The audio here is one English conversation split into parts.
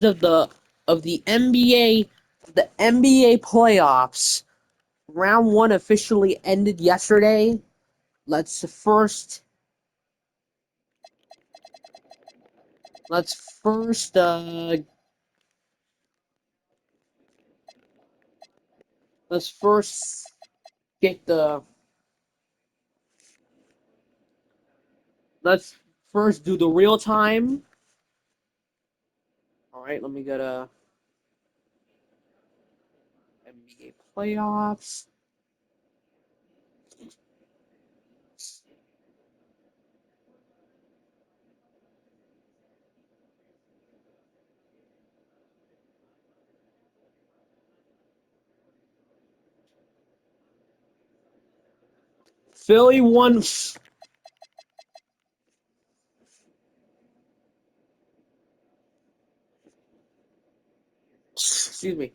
of the NBA playoffs. Round one officially ended yesterday. Let's first let's first let's first get the let's first do the real time. All right, let me get a NBA playoffs. Philly won. Excuse me.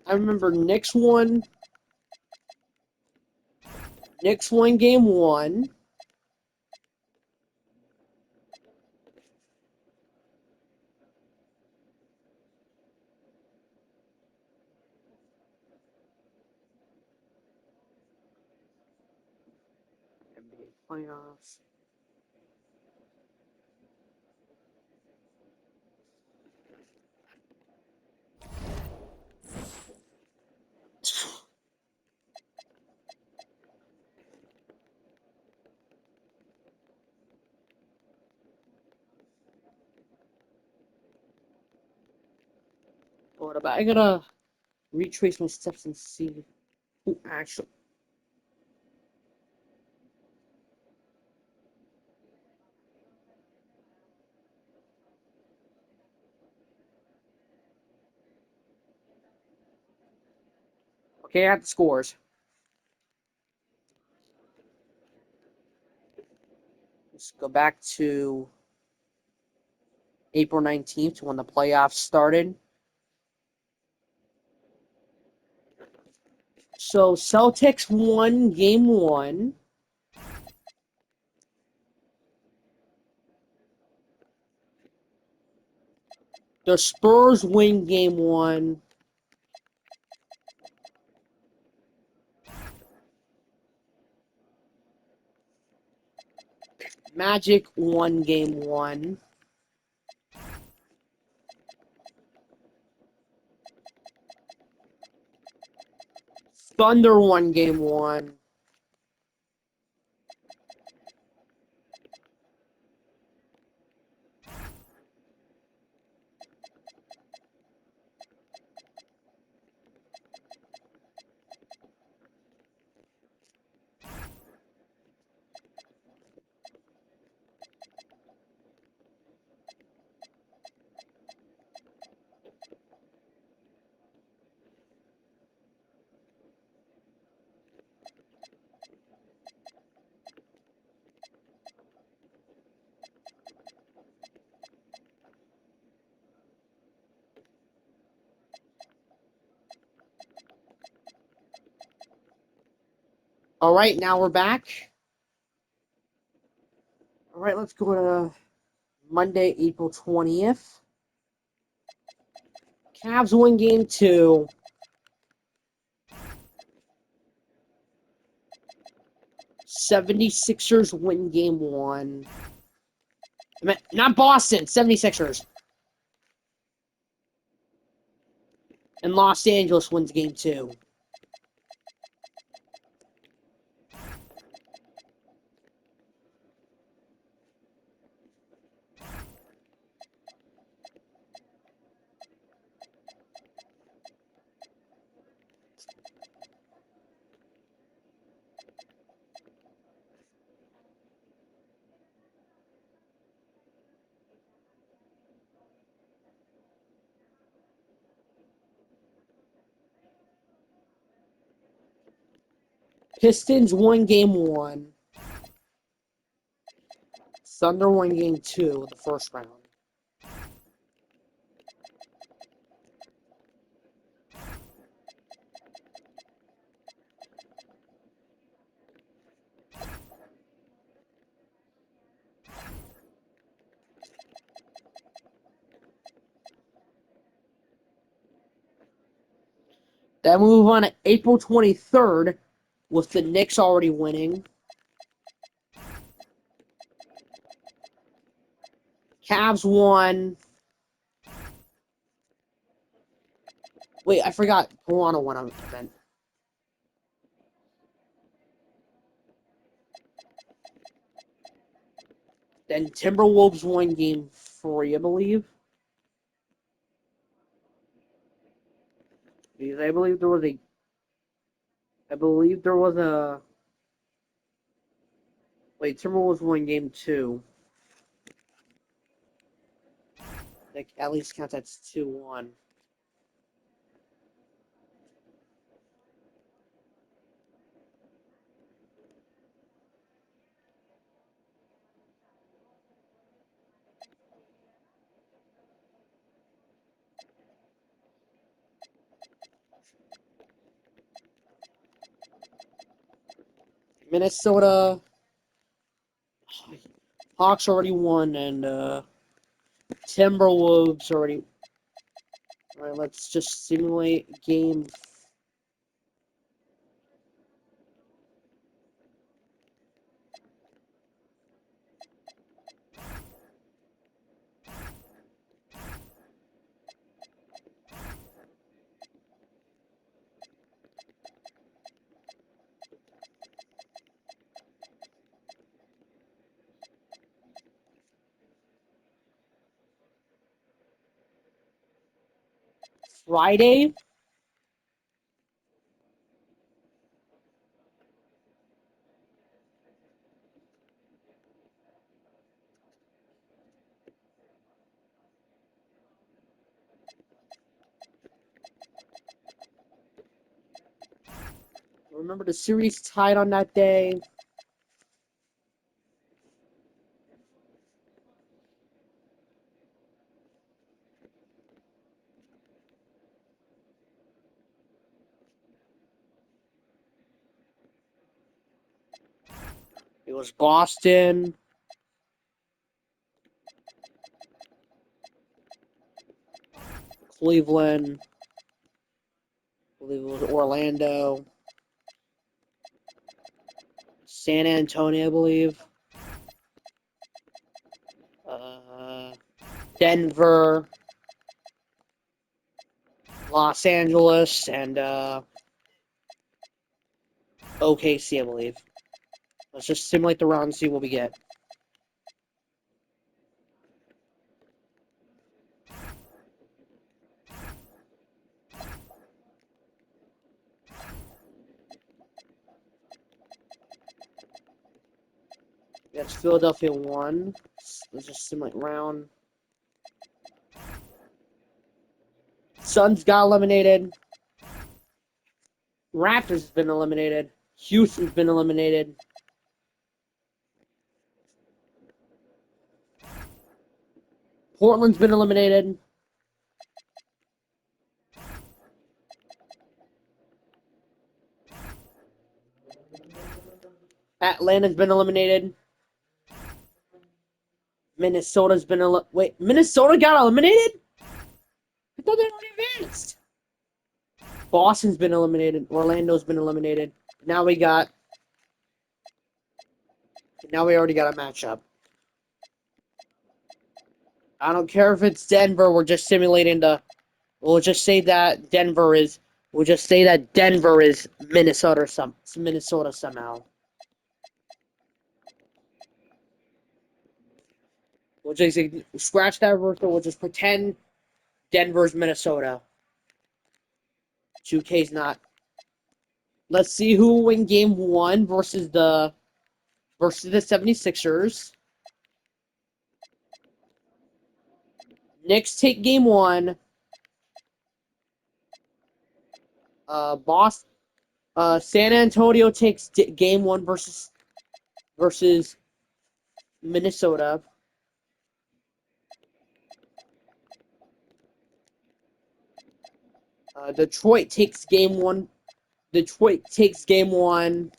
I remember Knicks won. Knicks won game one. NBA playoffs. What about? I gotta retrace my steps and see who actually. Okay, I have the scores. Let's go back to April 19th when the playoffs started. So Celtics won game one. The Spurs win game one. Magic won game one. Thunder won game one. All right, now we're back. All right, let's go to Monday, April 20th. Cavs win game two. 76ers win game one. I mean, not Boston, 76ers. And Los Angeles wins game two. Pistons won game 1. Thunder won game 2, the first round. Then we move on to April 23rd, with the Knicks already winning. Cavs won. Wait, I forgot. Toronto won an event. Then Timberwolves won game 3, I believe. Because I believe there was a. Wait, Timberwolves won game 2. Like, at least count that's 2-1. Minnesota Hawks already won, and Timberwolves already. Alright, let's just simulate game. Friday. Remember the series tied on that day. It was Boston, Cleveland, I believe it was Orlando, San Antonio, I believe, uh, Denver, Los Angeles, and OKC, I believe. Let's just simulate the round and see what we get. That's Philadelphia 1. Let's just simulate round. Suns got eliminated. Raptors has been eliminated. Houston's been eliminated. Portland's been eliminated. Atlanta's been eliminated. Minnesota's been wait, Minnesota got eliminated? I thought they already advanced. Boston's been eliminated. Orlando's been eliminated. Now we already got a matchup. I don't care if it's Denver. We're just simulating the. We'll just say that Denver is. We'll just say that Denver is Minnesota. Minnesota somehow. We'll just scratch that virtual. We'll just pretend Denver's Minnesota. 2K's not. Let's see who will win game 1 versus the 76ers. Knicks take game 1. Boston. San Antonio takes game 1 versus Minnesota. Detroit takes game 1. Detroit takes game 1.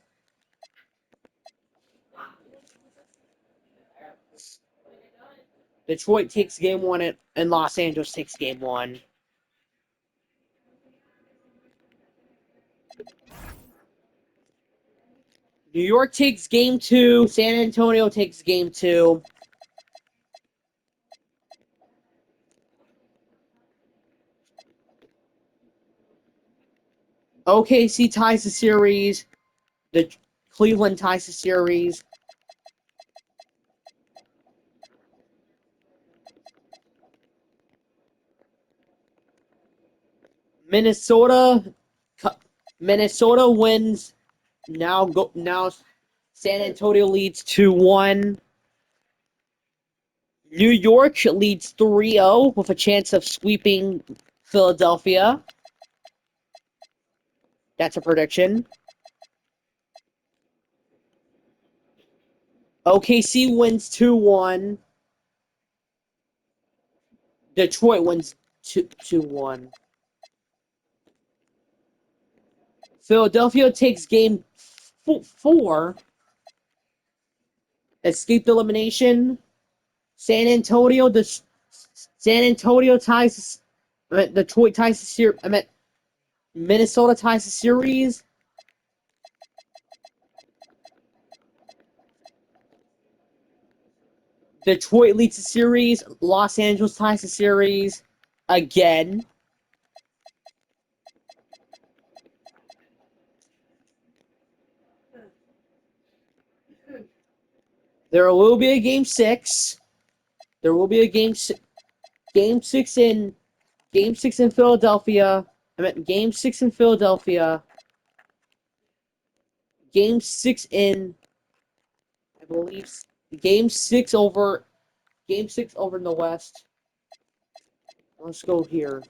Detroit takes game 1 and Los Angeles takes game 1. New York takes game 2. San Antonio takes game 2. OKC ties the series. The Cleveland ties the series. Minnesota wins. Now San Antonio leads 2-1. New York leads 3-0 with a chance of sweeping Philadelphia. That's a prediction. OKC wins 2-1. Detroit wins 2-1. Philadelphia takes game 4. Escaped elimination. San Antonio ties. Detroit ties the series. Minnesota ties the series. Detroit leads the series. Los Angeles ties the series again. There will be a game 6. There will be a game 6 in Philadelphia. Game 6 in Philadelphia. Game 6 in, I believe, Game 6 over in the West. Let's go here.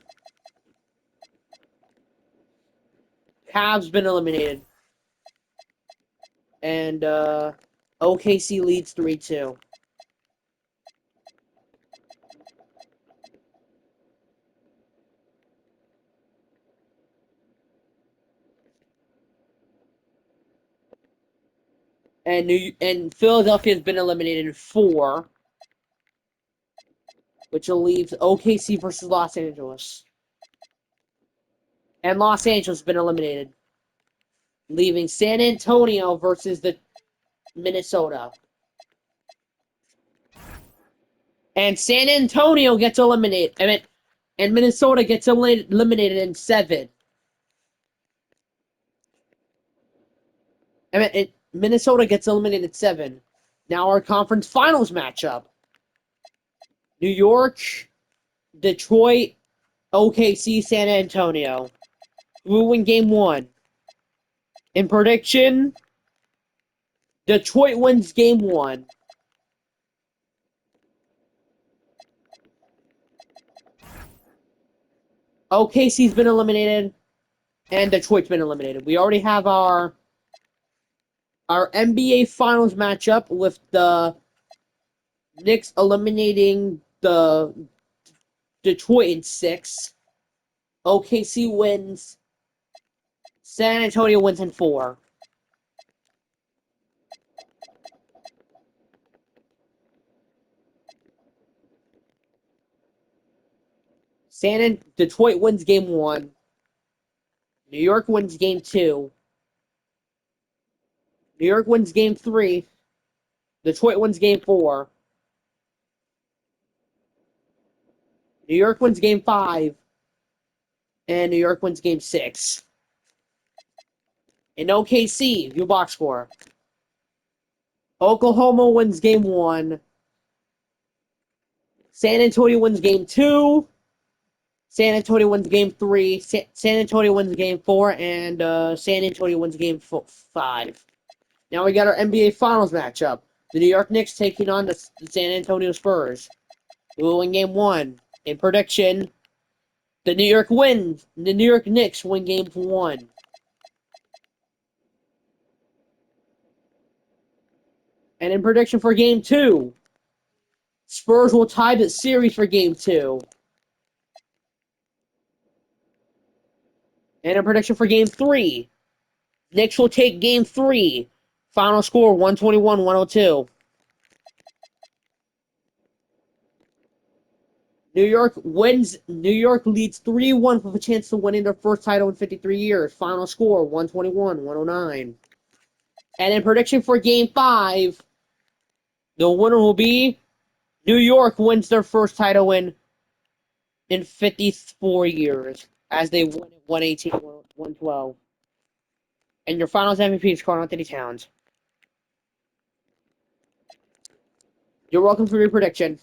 Cavs been eliminated. And OKC leads 3-2. And Philadelphia has been eliminated in 4, which will leave OKC versus Los Angeles. And Los Angeles has been eliminated, leaving San Antonio versus the Minnesota. And San Antonio gets eliminated. And Minnesota gets eliminated in 7. Minnesota gets eliminated in 7. Now our conference finals matchup. New York, Detroit, OKC, San Antonio. Who will win game 1? In prediction, Detroit wins game 1. OKC's been eliminated, and Detroit's been eliminated. We already have our NBA Finals matchup with the Knicks eliminating the Detroit in 6. OKC wins. San Antonio wins in 4. Detroit wins game 1. New York wins game 2. New York wins game 3. Detroit wins game 4. New York wins game 5. And New York wins game 6. In OKC, view box score. Oklahoma wins game 1. San Antonio wins game 2. San Antonio wins game 3. San Antonio wins game 4. And San Antonio wins game 5. Now we got our NBA Finals matchup. The New York Knicks taking on the San Antonio Spurs. We will win game 1. In prediction, the New York Knicks win game 1. And in prediction for Game 2, Spurs will tie the series for Game 2. And in prediction for Game 3, Knicks will take Game 3. Final score 121-102. New York leads 3-1 with a chance to winning their first title in 53 years. Final score 121-109. And in prediction for Game 5, the winner will be New York wins their first title in 54 years as they win at 118-112. And your finals MVP is Karl-Anthony Towns. You're welcome for your prediction.